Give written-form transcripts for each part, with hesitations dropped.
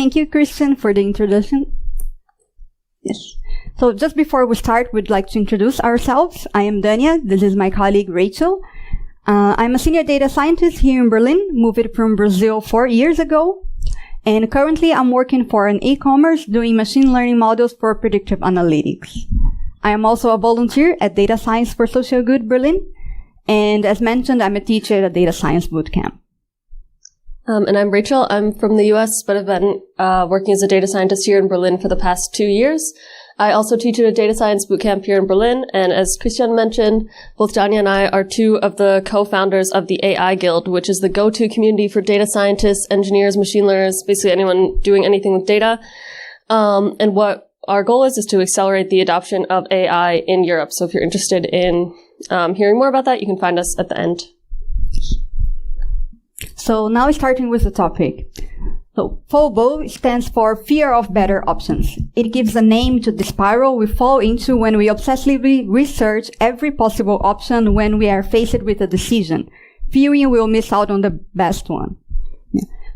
Thank you, Christian, for the introduction. Yes. So just before we start, we'd like to introduce ourselves. I am Dânia. This is my colleague, Rachel. I'm a senior data scientist here in Berlin, moved from Brazil 4 years ago. And currently, I'm working for an e-commerce doing machine learning models for predictive analytics. I am also a volunteer at Data Science for Social Good Berlin. And as mentioned, I'm a teacher at a data science bootcamp. And I'm Rachel. I'm from the US, but I've been working as a data scientist here in Berlin for the past 2 years. I also teach at a data science bootcamp here in Berlin. And as Christian mentioned, both Dânia and I are two of the co-founders of the AI Guild, which is the go-to community for data scientists, engineers, machine learners, basically anyone doing anything with data. And what our goal is to accelerate the adoption of AI in Europe. So if you're interested in hearing more about that, you can find us at the end. So now starting with the topic. So FOBO stands for Fear of Better Options. It gives a name to the spiral we fall into when we obsessively research every possible option when we are faced with a decision, fearing we'll miss out on the best one.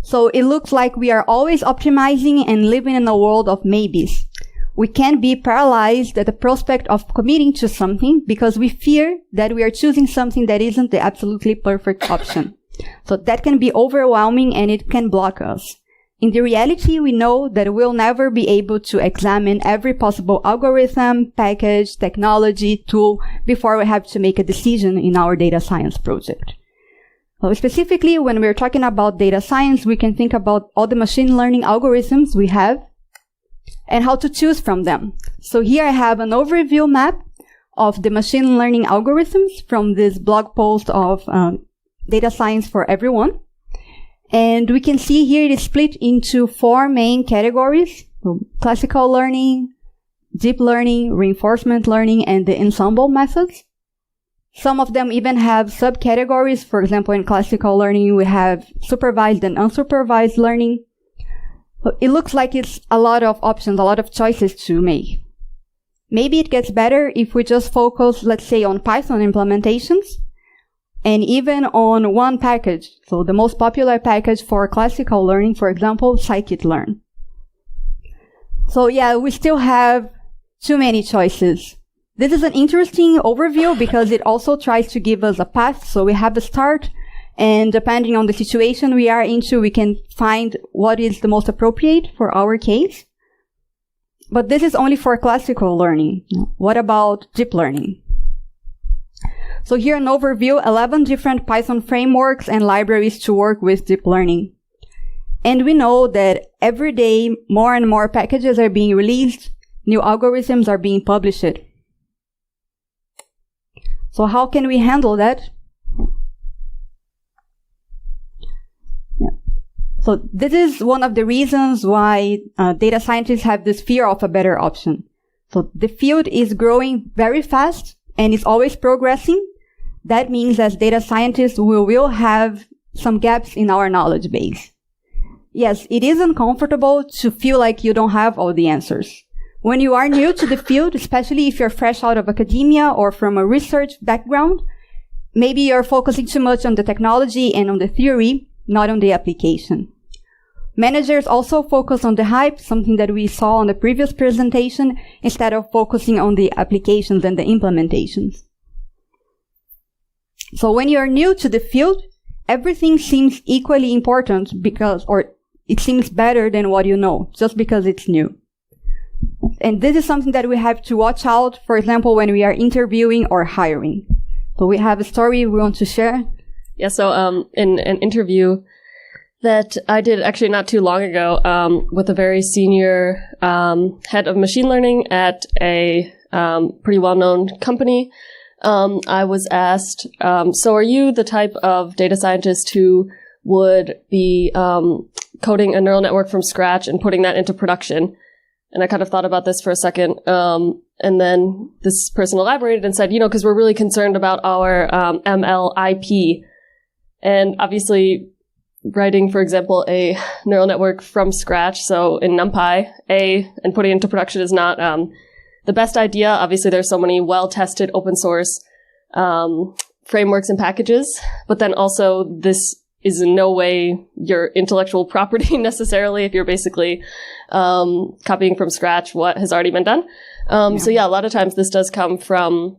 So it looks like we are always optimizing and living in a world of maybes. We can be paralyzed at the prospect of committing to something because we fear that we are choosing something that isn't the absolutely perfect option. So that can be overwhelming and it can block us. In the reality, we know that we'll never be able to examine every possible algorithm, package, technology, tool before we have to make a decision in our data science project. So specifically, when we're talking about data science, we can think about all the machine learning algorithms we have and how to choose from them. So here I have an overview map of the machine learning algorithms from this blog post of Data Science for Everyone. And we can see here it is split into 4 main categories: so classical learning, deep learning, reinforcement learning, and the ensemble methods. Some of them even have subcategories. For example, in classical learning, we have supervised and unsupervised learning. So it looks like it's a lot of options, a lot of choices to make. Maybe it gets better if we just focus, let's say, on Python implementations, and even on one package. So the most popular package for classical learning, for example, scikit-learn. So yeah, we still have too many choices. This is an interesting overview because it also tries to give us a path. So we have a start, and depending on the situation we are into, we can find what is the most appropriate for our case. But this is only for classical learning. What about deep learning? So here an overview, 11 different Python frameworks and libraries to work with deep learning. And we know that every day more and more packages are being released, new algorithms are being published. So how can we handle that? So this is one of the reasons why data scientists have this fear of a better option. So the field is growing very fast and is always progressing. That means as data scientists, we will have some gaps in our knowledge base. Yes, it is uncomfortable to feel like you don't have all the answers. When you are new to the field, especially if you're fresh out of academia or from a research background, maybe you're focusing too much on the technology and on the theory, not on the application. Managers also focus on the hype, something that we saw on the previous presentation, instead of focusing on the applications and the implementations. So when you're new to the field, everything seems equally important or it seems better than what you know, just because it's new. And this is something that we have to watch out, for example, when we are interviewing or hiring. So we have a story we want to share. Yeah, so in an interview that I did actually not too long ago with a very senior head of machine learning at a pretty well-known company, I was asked, so are you the type of data scientist who would be coding a neural network from scratch and putting that into production? And I kind of thought about this for a second. And then this person elaborated and said, because we're really concerned about our ML IP. And obviously, writing, for example, a neural network from scratch, so in NumPy, and putting it into production is not the best idea. Obviously, there's so many well-tested open source frameworks and packages. But then also this is in no way your intellectual property necessarily if you're basically copying from scratch what has already been done. So yeah, a lot of times this does come from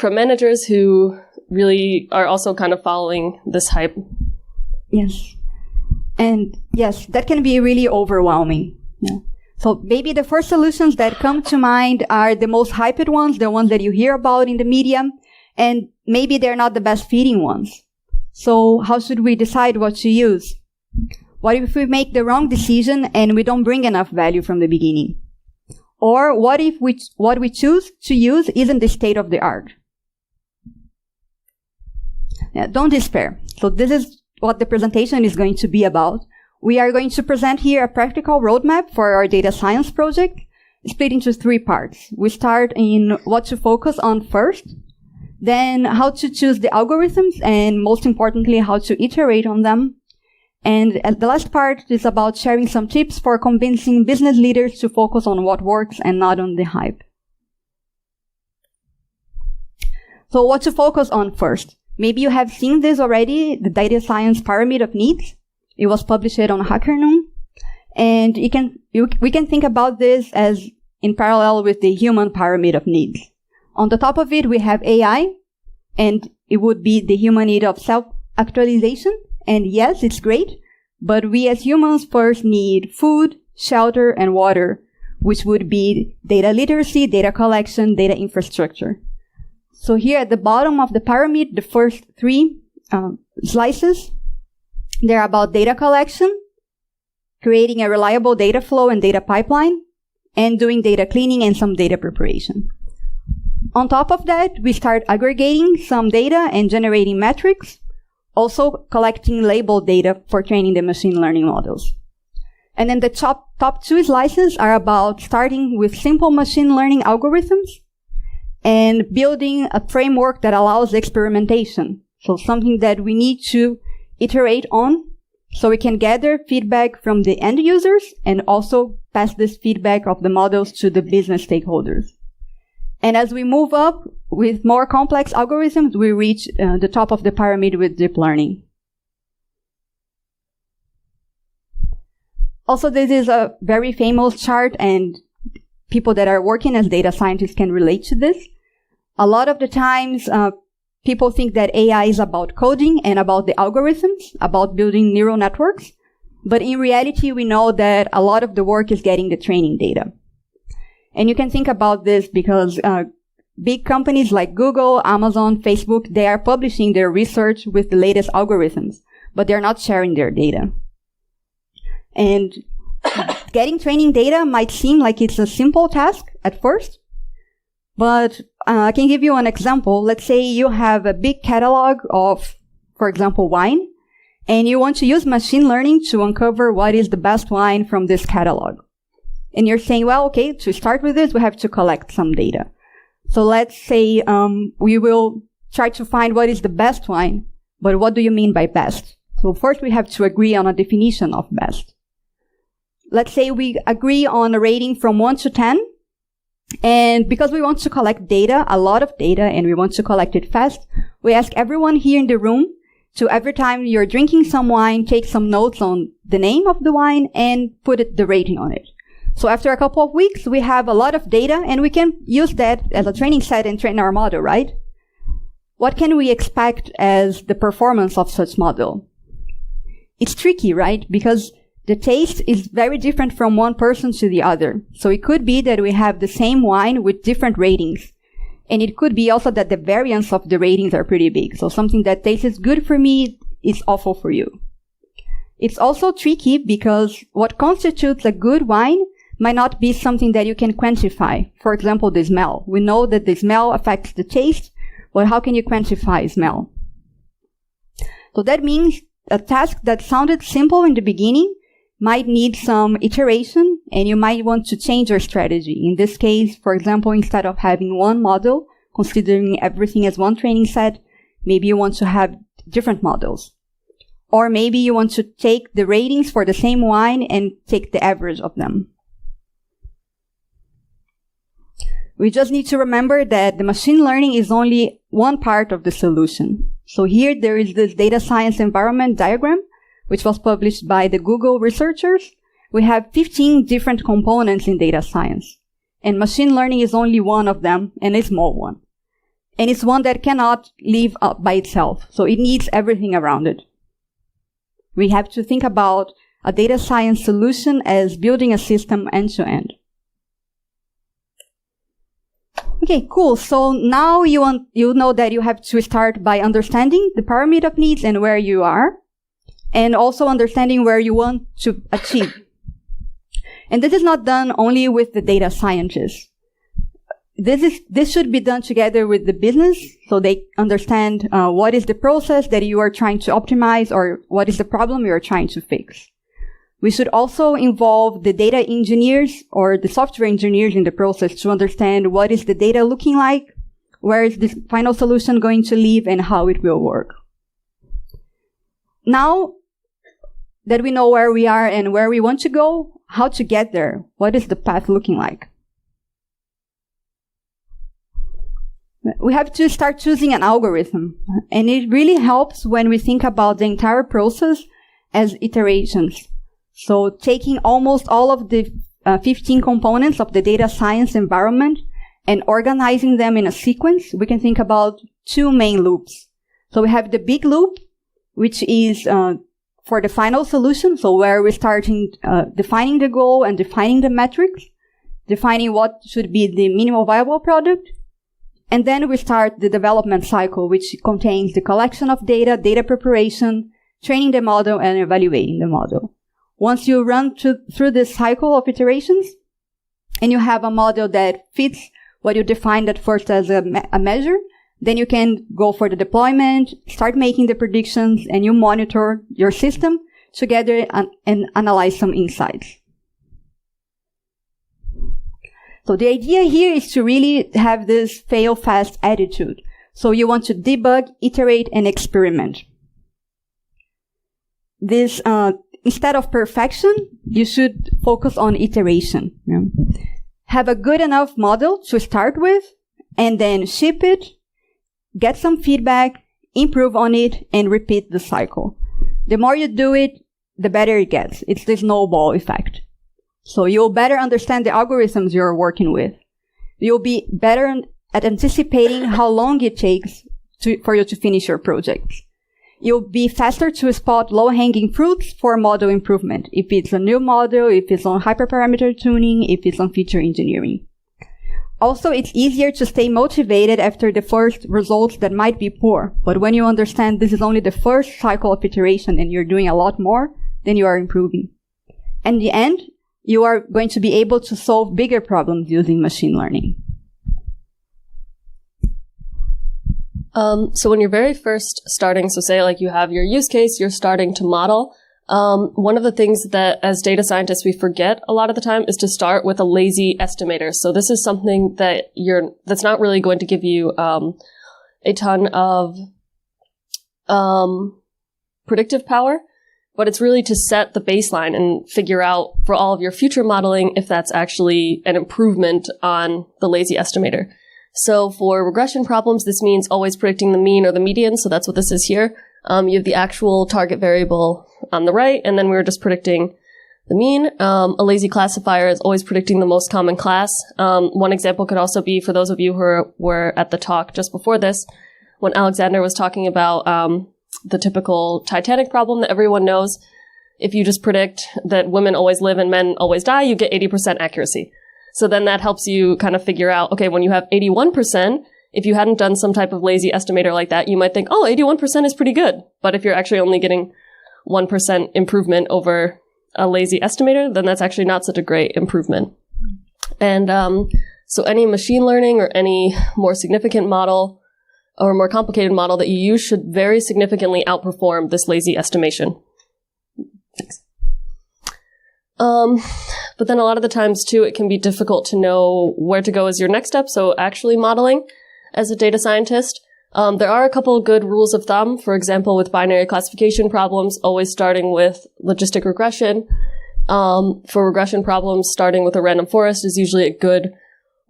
managers who really are also kind of following this hype. Yes. And yes, that can be really overwhelming. Yeah. So maybe the first solutions that come to mind are the most hyped ones, the ones that you hear about in the media, and maybe they're not the best fitting ones. So how should we decide what to use? What if we make the wrong decision and we don't bring enough value from the beginning? Or what if what we choose to use isn't the state of the art? Yeah, don't despair. So this is what the presentation is going to be about. We are going to present here a practical roadmap for our data science project, split into 3 parts. We start in what to focus on first, then how to choose the algorithms, and most importantly, how to iterate on them. And the last part is about sharing some tips for convincing business leaders to focus on what works and not on the hype. So what to focus on first? Maybe you have seen this already, the data science pyramid of needs. It was published on HackerNoon. And we can think about this as in parallel with the human pyramid of needs. On the top of it, we have AI, and it would be the human need of self-actualization. And yes, it's great, but we as humans first need food, shelter, and water, which would be data literacy, data collection, data infrastructure. So here at the bottom of the pyramid, the first 3 slices, they're about data collection, creating a reliable data flow and data pipeline, and doing data cleaning and some data preparation. On top of that, we start aggregating some data and generating metrics, also collecting labeled data for training the machine learning models. And then the top 2 slices are about starting with simple machine learning algorithms and building a framework that allows experimentation. So something that we need to iterate on so we can gather feedback from the end users and also pass this feedback of the models to the business stakeholders. And as we move up with more complex algorithms, we reach the top of the pyramid with deep learning. Also, this is a very famous chart, and people that are working as data scientists can relate to this. A lot of the times, people think that AI is about coding and about the algorithms, about building neural networks. But in reality, we know that a lot of the work is getting the training data. And you can think about this because big companies like Google, Amazon, Facebook, they are publishing their research with the latest algorithms, but they're not sharing their data. And getting training data might seem like it's a simple task at first, but I can give you an example. Let's say you have a big catalog of, for example, wine, and you want to use machine learning to uncover what is the best wine from this catalog. And you're saying, well, okay, to start with this, we have to collect some data. So let's say we will try to find what is the best wine, but what do you mean by best? So first we have to agree on a definition of best. Let's say we agree on a rating from 1 to 10, and because we want to collect data, a lot of data, and we want to collect it fast, we ask everyone here in the room to every time you're drinking some wine, take some notes on the name of the wine and put the rating on it. So after a couple of weeks, we have a lot of data, and we can use that as a training set and train our model, right? What can we expect as the performance of such model? It's tricky, right? Because the taste is very different from one person to the other. So it could be that we have the same wine with different ratings. And it could be also that the variance of the ratings are pretty big. So something that tastes good for me is awful for you. It's also tricky because what constitutes a good wine might not be something that you can quantify. For example, the smell. We know that the smell affects the taste, but how can you quantify smell? So that means a task that sounded simple in the beginning might need some iteration, and you might want to change your strategy. In this case, for example, instead of having one model, considering everything as one training set, maybe you want to have different models. Or maybe you want to take the ratings for the same wine and take the average of them. We just need to remember that the machine learning is only one part of the solution. So here there is this data science environment diagram, which was published by the Google researchers. We have 15 different components in data science, and machine learning is only one of them, and a small one. And it's one that cannot live up by itself, so it needs everything around it. We have to think about a data science solution as building a system end to end. Okay, cool. So now you know that you have to start by understanding the pyramid of needs and where you are, and also understanding where you want to achieve. And this is not done only with the data scientists. This should be done together with the business, so they understand what is the process that you are trying to optimize, or what is the problem you are trying to fix. We should also involve the data engineers or the software engineers in the process to understand what is the data looking like, where is this final solution going to live, and how it will work. Now that we know where we are and where we want to go, how to get there? What is the path looking like? We have to start choosing an algorithm, and it really helps when we think about the entire process as iterations. So taking almost all of the 15 components of the data science environment and organizing them in a sequence, we can think about two main loops. So we have the big loop, which is for the final solution, so where we're starting defining the goal and defining the metrics, defining what should be the minimal viable product. And then we start the development cycle, which contains the collection of data, data preparation, training the model, and evaluating the model. Once you run through this cycle of iterations, and you have a model that fits what you defined at first as a measure, then you can go for the deployment, start making the predictions, and you monitor your system together and analyze some insights. So the idea here is to really have this fail-fast attitude. So you want to debug, iterate, and experiment. This, instead of perfection, you should focus on iteration. Yeah. Have a good enough model to start with, and then ship it, get some feedback, improve on it, and repeat the cycle. The more you do it, the better it gets. It's the snowball effect. So you'll better understand the algorithms you're working with. You'll be better at anticipating how long it takes for you to finish your project. You'll be faster to spot low-hanging fruits for model improvement. If it's a new model, if it's on hyperparameter tuning, if it's on feature engineering. Also, it's easier to stay motivated after the first results that might be poor. But when you understand this is only the first cycle of iteration and you're doing a lot more, then you are improving. In the end, you are going to be able to solve bigger problems using machine learning. So when you're very first starting, so say like you have your use case, you're starting to model, one of the things that as data scientists we forget a lot of the time is to start with a lazy estimator. So this is something that that's not really going to give you a ton of predictive power, but it's really to set the baseline and figure out for all of your future modeling if that's actually an improvement on the lazy estimator. So for regression problems, this means always predicting the mean or the median. So that's what this is here. You have the actual target variable on the right, and then we're just predicting the mean. A lazy classifier is always predicting the most common class. One example could also be, for those of you who were at the talk just before this, when Alexander was talking about the typical Titanic problem that everyone knows. If you just predict that women always live and men always die, you get 80% accuracy. So then that helps you kind of figure out, okay, when you have 81%, if you hadn't done some type of lazy estimator like that, you might think, oh, 81% is pretty good. But if you're actually only getting 1% improvement over a lazy estimator, then that's actually not such a great improvement. And so any machine learning or any more significant model or more complicated model that you use should very significantly outperform this lazy estimation. Thanks. But then a lot of the times too, it can be difficult to know where to go as your next step. So actually modeling as a data scientist, there are a couple of good rules of thumb. For example, with binary classification problems, always starting with logistic regression. For regression problems, starting with a random forest is usually a good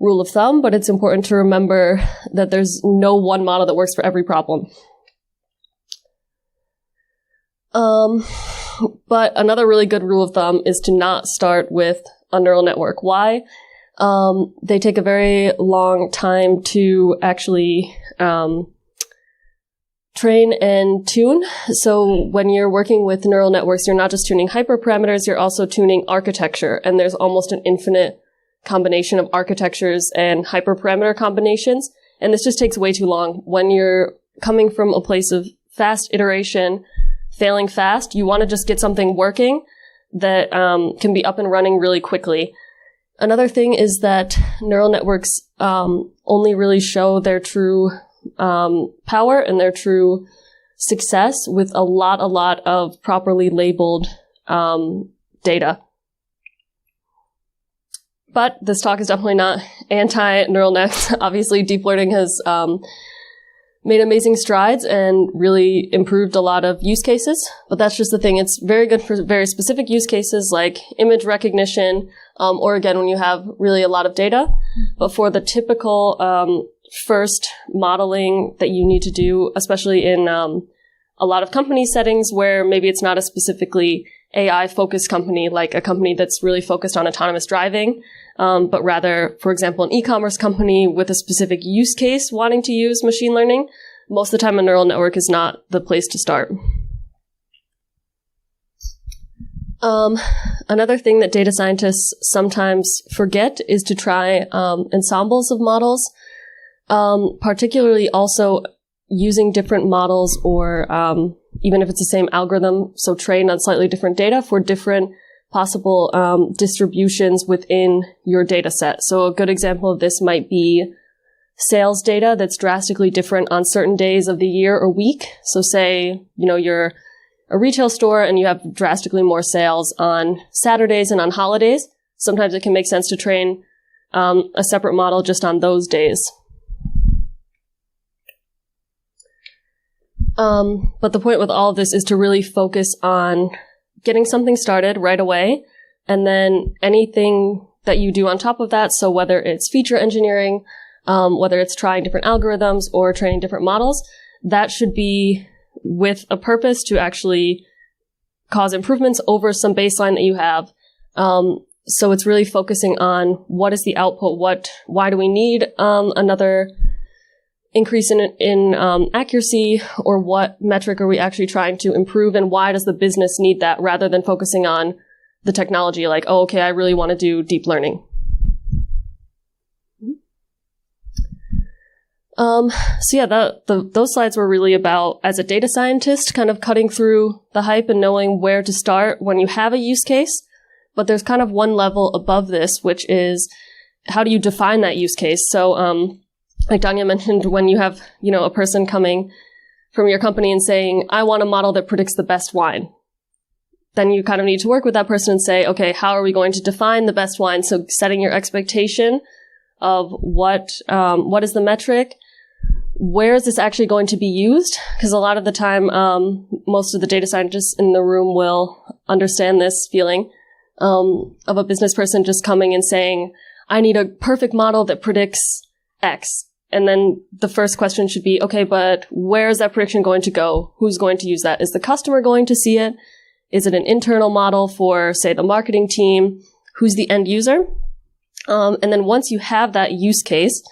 rule of thumb, but it's important to remember that there's no one model that works for every problem. But another really good rule of thumb is to not start with a neural network. Why? They take a very long time to actually train and tune. So when you're working with neural networks, you're not just tuning hyperparameters, you're also tuning architecture. And there's almost an infinite combination of architectures and hyperparameter combinations. And this just takes way too long. When you're coming from a place of fast iteration, failing fast, you want to just get something working that can be up and running really quickly. Another thing is that neural networks only really show their true power and their true success with a lot of properly labeled data. But this talk is definitely not anti-neural nets. Obviously, deep learning has made amazing strides and really improved a lot of use cases. But that's just the thing. It's very good for very specific use cases like image recognition, or again, when you have really a lot of data. But for the typical first modeling that you need to do, especially in a lot of company settings where maybe it's not a specifically AI-focused company, like a company that's really focused on autonomous driving, but rather, for example, an e-commerce company with a specific use case wanting to use machine learning, most of the time a neural network is not the place to start. Another thing that data scientists sometimes forget is to try ensembles of models, particularly also using different models or even if it's the same algorithm, so trained on slightly different data for different possible distributions within your data set. So a good example of this might be sales data that's drastically different on certain days of the year or week. So say, you're a retail store and you have drastically more sales on Saturdays and on holidays. Sometimes it can make sense to train a separate model just on those days. But the point with all of this is to really focus on getting something started right away, and then anything that you do on top of that, so whether it's feature engineering, whether it's trying different algorithms or training different models, that should be with a purpose to actually cause improvements over some baseline that you have. So it's really focusing on what is the output, why do we need another increase in accuracy, or what metric are we actually trying to improve, and why does the business need that, rather than focusing on the technology, like, oh, okay, I really want to do deep learning. So yeah, those slides were really about, as a data scientist, kind of cutting through the hype and knowing where to start when you have a use case. But there's kind of one level above this, which is how do you define that use case? So, like Dânia mentioned, when you have, a person coming from your company and saying, I want a model that predicts the best wine, then you kind of need to work with that person and say, okay, how are we going to define the best wine? So setting your expectation of what is the metric? Where is this actually going to be used? Because a lot of the time, most of the data scientists in the room will understand this feeling of a business person just coming and saying, I need a perfect model that predicts X. And then the first question should be, okay, but where is that prediction going to go? Who's going to use that? Is the customer going to see it? Is it an internal model for, say, the marketing team? Who's the end user? And then once you have that use case,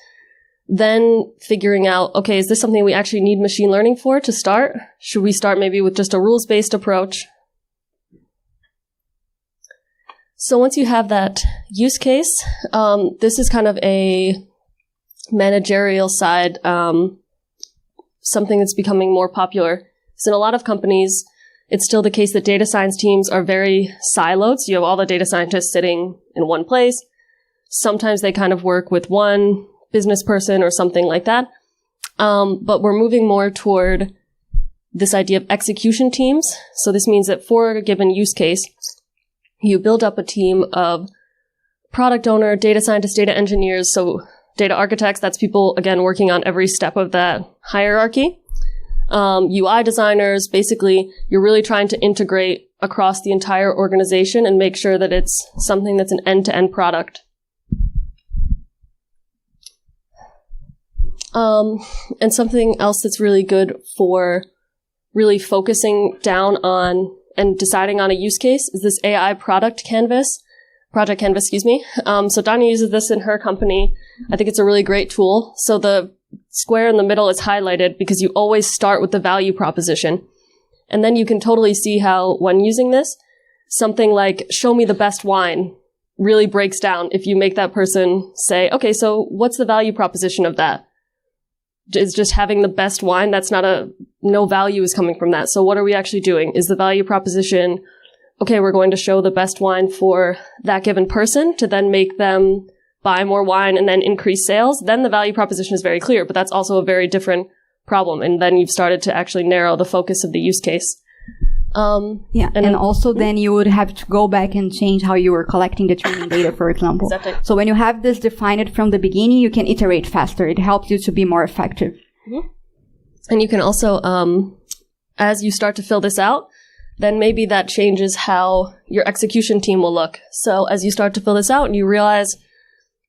then figuring out, okay, is this something we actually need machine learning for to start? Should we start maybe with just a rules-based approach? So once you have that use case, this is kind of a managerial side, something that's becoming more popular. So in a lot of companies, it's still the case that data science teams are very siloed. So you have all the data scientists sitting in one place. Sometimes they kind of work with one business person or something like that. But we're moving more toward this idea of execution teams. So this means that for a given use case, you build up a team of product owner, data scientists, data engineers, so data architects, that's people, again, working on every step of that hierarchy. UI designers, basically, you're really trying to integrate across the entire organization and make sure that it's something that's an end-to-end product. And something else that's really good for really focusing down on and deciding on a use case is this AI project canvas, So Dânia uses this in her company. I think it's a really great tool. So the square in the middle is highlighted because you always start with the value proposition. And then you can totally see how, when using this, something like show me the best wine really breaks down if you make that person say, okay, so what's the value proposition of that? Is just having the best wine, that's no value is coming from that. So what are we actually doing? Is the value proposition, okay, we're going to show the best wine for that given person to then make them buy more wine and then increase sales? Then the value proposition is very clear, but that's also a very different problem. And then you've started to actually narrow the focus of the use case. And also then you would have to go back and change how you were collecting the training data, for example. Exactly. So when you have this defined from the beginning, you can iterate faster. It helps you to be more effective. Mm-hmm. And you can also, as you start to fill this out, then maybe that changes how your execution team will look. So as you start to fill this out and you realize,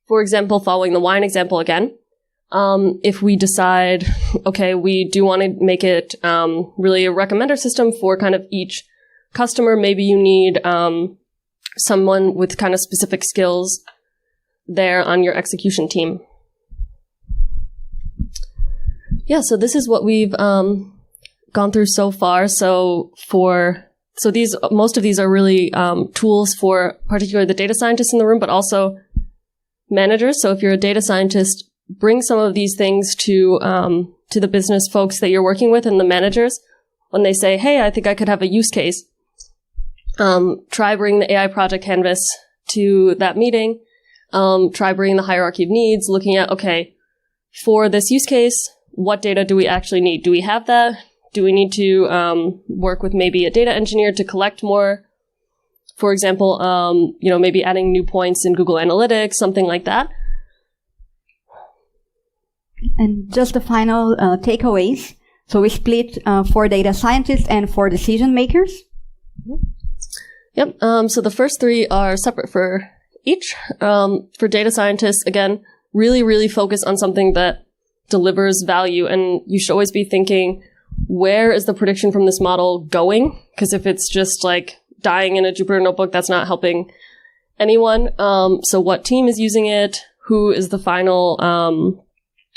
for example, following the wine example again, if we decide, okay, we do want to make it really a recommender system for kind of each customer, maybe you need someone with kind of specific skills there on your execution team. Yeah, so this is what we've gone through so far. So most of these are really tools for particularly the data scientists in the room, but also managers. So if you're a data scientist, bring some of these things to the business folks that you're working with and the managers. When they say, hey, I think I could have a use case, try bringing the AI project canvas to that meeting. Try bringing the hierarchy of needs, looking at, okay, for this use case, what data do we actually need? Do we have that? Do we need to work with maybe a data engineer to collect more? For example, maybe adding new points in Google Analytics, something like that. And just the final takeaways. So we split for data scientists and for decision makers. Yep. So the first three are separate for each. For data scientists, again, really, really focus on something that delivers value. And you should always be thinking, where is the prediction from this model going? Because if it's just like dying in a Jupyter notebook, that's not helping anyone. So what team is using it? Who is the final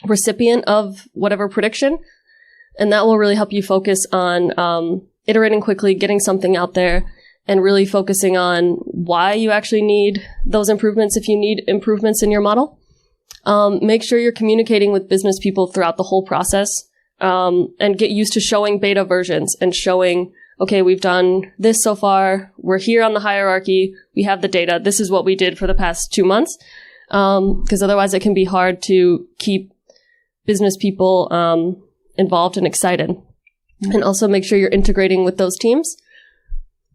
recipient of whatever prediction? And that will really help you focus on iterating quickly, getting something out there, and really focusing on why you actually need those improvements if you need improvements in your model. Make sure you're communicating with business people throughout the whole process, and get used to showing beta versions and showing, okay, we've done this so far. We're here on the hierarchy. We have the data. This is what we did for the past 2 months. Because otherwise it can be hard to keep business people involved and excited. Mm-hmm. And also make sure you're integrating with those teams.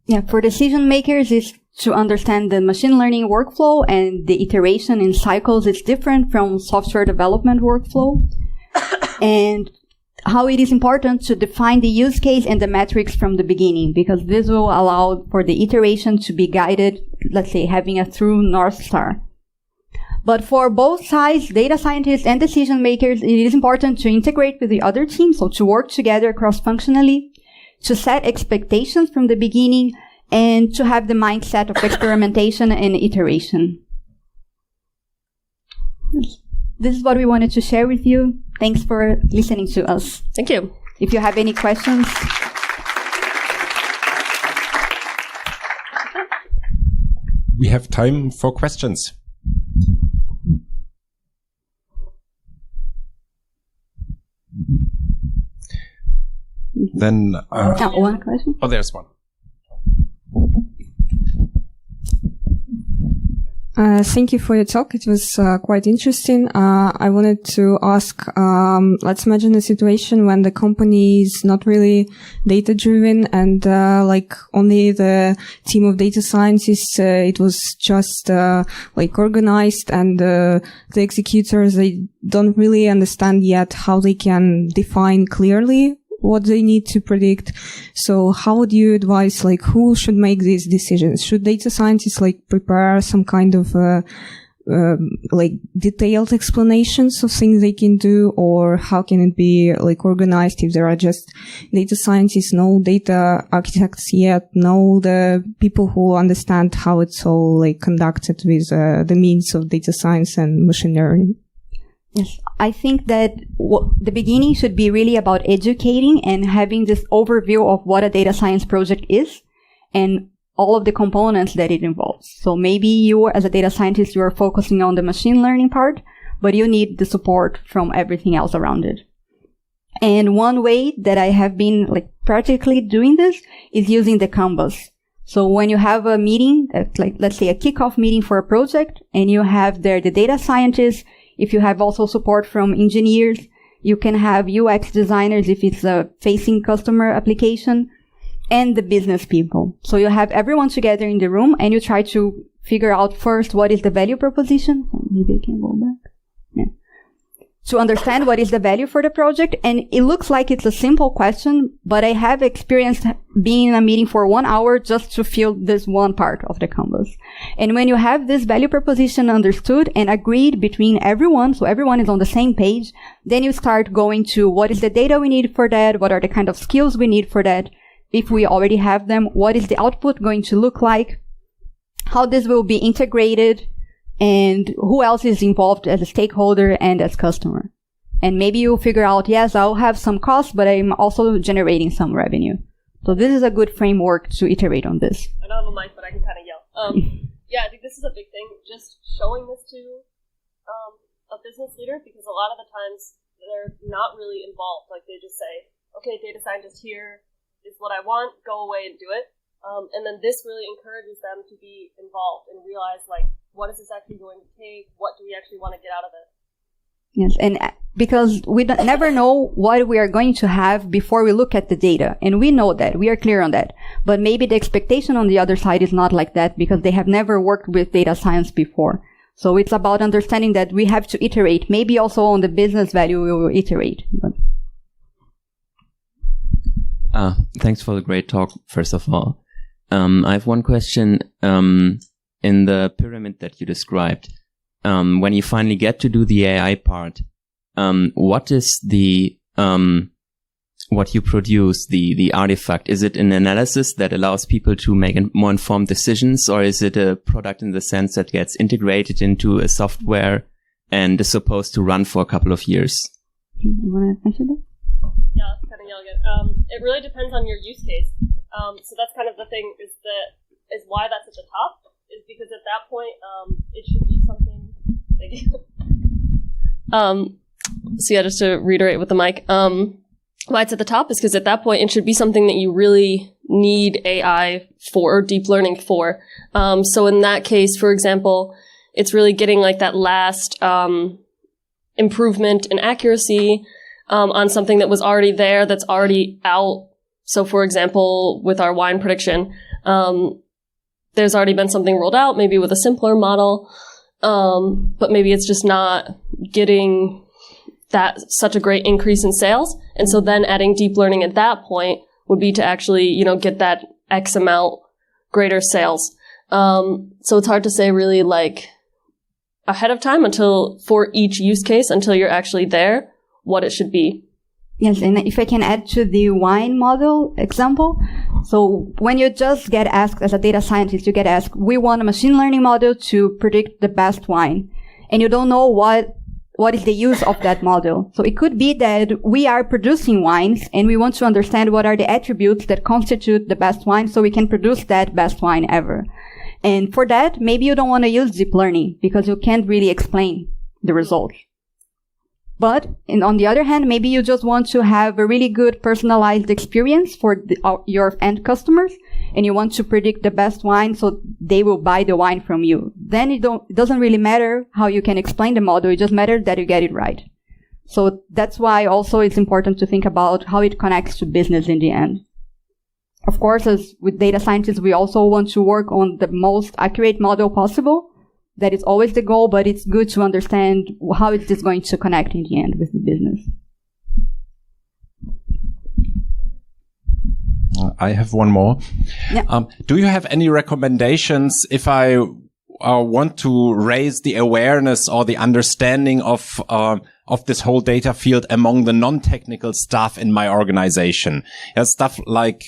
Yeah, for decision makers is to understand the machine learning workflow, and the iteration in cycles is different from software development workflow. And how it is important to define the use case and the metrics from the beginning, because this will allow for the iteration to be guided, let's say, having a true North Star. But for both sides, data scientists and decision makers, it is important to integrate with the other teams, so to work together cross-functionally, to set expectations from the beginning, and to have the mindset of experimentation and iteration. This is what we wanted to share with you. Thanks for listening to us. Thank you. If you have any questions. We have time for questions. Then one question. Oh, there's one. Thank you for your talk. It was quite interesting. I wanted to ask, let's imagine a situation when the company is not really data-driven and only the team of data scientists, it was just organized, and the executors, they don't really understand yet how they can define clearly what they need to predict. So how would you advise, who should make these decisions? Should data scientists, prepare some kind of like detailed explanations of things they can do, or how can it be like organized if there are just data scientists, no data architects yet, no the people who understand how it's all like conducted with the means of data science and machine learning? Yes, I think that the beginning should be really about educating and having this overview of what a data science project is and all of the components that it involves. So maybe you, as a data scientist, you are focusing on the machine learning part, but you need the support from everything else around it. And one way that I have been like practically doing this is using the Canvas. So when you have a meeting, like let's say a kickoff meeting for a project, and you have there the data scientists, if you have also support from engineers, you can have UX designers if it's a facing customer application, and the business people. So you have everyone together in the room and you try to figure out first what is the value proposition. Maybe I can go back. Yeah. To understand what is the value for the project. And it looks like it's a simple question, but I have experienced being in a meeting for 1 hour just to fill this one part of the Canvas. And when you have this value proposition understood and agreed between everyone, so everyone is on the same page, then you start going to what is the data we need for that? What are the kind of skills we need for that? If we already have them, what is the output going to look like? How this will be integrated? And who else is involved as a stakeholder and as customer? And maybe you'll figure out, yes, I'll have some costs, but I'm also generating some revenue. So this is a good framework to iterate on this. I don't have a mic, but I can kind of yell. Yeah, I think this is a big thing, just showing this to a business leader, because a lot of the times they're not really involved. Like they just say, okay, data scientist here is what I want, go away and do it. And then this really encourages them to be involved and realize, like, what is this actually going to take? What do we actually want to get out of it? Yes, and because we never know what we are going to have before we look at the data. And we know that, we are clear on that. But maybe the expectation on the other side is not like that because they have never worked with data science before. So it's about understanding that we have to iterate. Maybe also on the business value we will iterate. But thanks for the great talk, first of all. I have one question. In the pyramid that you described, when you finally get to do the AI part, what is the what you produce, the artifact? Is it an analysis that allows people to make more informed decisions, or is it a product in the sense that gets integrated into a software and is supposed to run for a couple of years? you want to answer that? Yeah, kind of yell again. It really depends on your use case. So that's kind of the thing is why that's at the top, is because at that point, it should be something. Thank you. So yeah, just to reiterate with the mic, why it's at the top is because at that point, it should be something that you really need AI for, or deep learning for. So in that case, for example, it's really getting like that last, improvement in accuracy, on something that was already there, that's already out. So for example, with our wine prediction, there's already been something rolled out, maybe with a simpler model, but maybe it's just not getting that such a great increase in sales. And so then adding deep learning at that point would be to actually, get that X amount greater sales. So it's hard to say really like ahead of time for each use case until you're actually there, what it should be. Yes, and if I can add to the wine model example. So when you just get asked as a data scientist, you get asked, we want a machine learning model to predict the best wine. And you don't know what is the use of that model. So it could be that we are producing wines and we want to understand what are the attributes that constitute the best wine so we can produce that best wine ever. And for that, maybe you don't want to use deep learning because you can't really explain the results. But on the other hand, maybe you just want to have a really good personalized experience for your end customers, and you want to predict the best wine so they will buy the wine from you. Then it doesn't really matter how you can explain the model. It just matters that you get it right. So that's why also it's important to think about how it connects to business in the end. Of course, as with data scientists, we also want to work on the most accurate model possible. That is always the goal, but it's good to understand how it is going to connect in the end with the business. I have one more. Yeah. Do you have any recommendations if I want to raise the awareness or the understanding of this whole data field among the non-technical staff in my organization. Stuff like,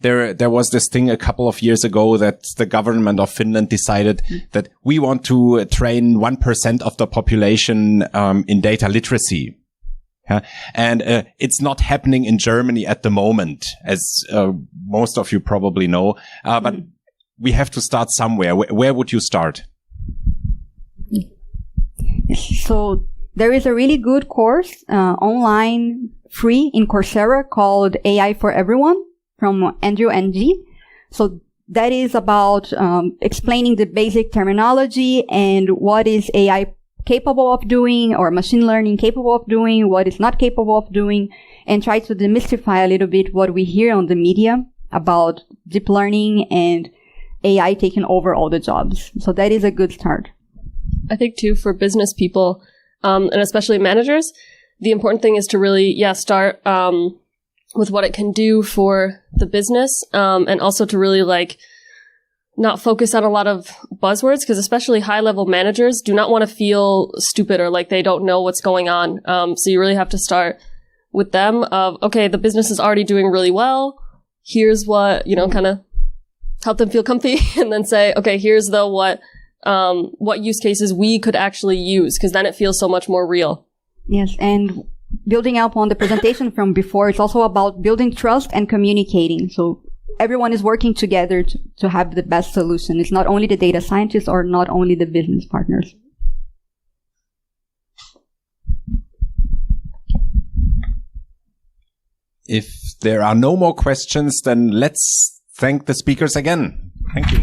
there was this thing a couple of years ago that the government of Finland decided that we want to train 1% of the population in data literacy. And it's not happening in Germany at the moment, as most of you probably know. But we have to start somewhere. Where would you start? So there is a really good course online, free in Coursera called AI for Everyone from Andrew NG. So that is about explaining the basic terminology and what is AI capable of doing or machine learning capable of doing, what is not capable of doing, and try to demystify a little bit what we hear on the media about deep learning and AI taking over all the jobs. So that is a good start. I think too, for business people, and especially managers, the important thing is to really, start with what it can do for the business, and also to really not focus on a lot of buzzwords, because especially high-level managers do not want to feel stupid or like they don't know what's going on. So you really have to start with them of, okay, the business is already doing really well. Here's what, kind of help them feel comfy, and then say, okay, here's what use cases we could actually use, because then it feels so much more real. Yes, and building up on the presentation from before, it's also about building trust and communicating. So everyone is working together to have the best solution. It's not only the data scientists or not only the business partners. If there are no more questions, then let's thank the speakers again. Thank you.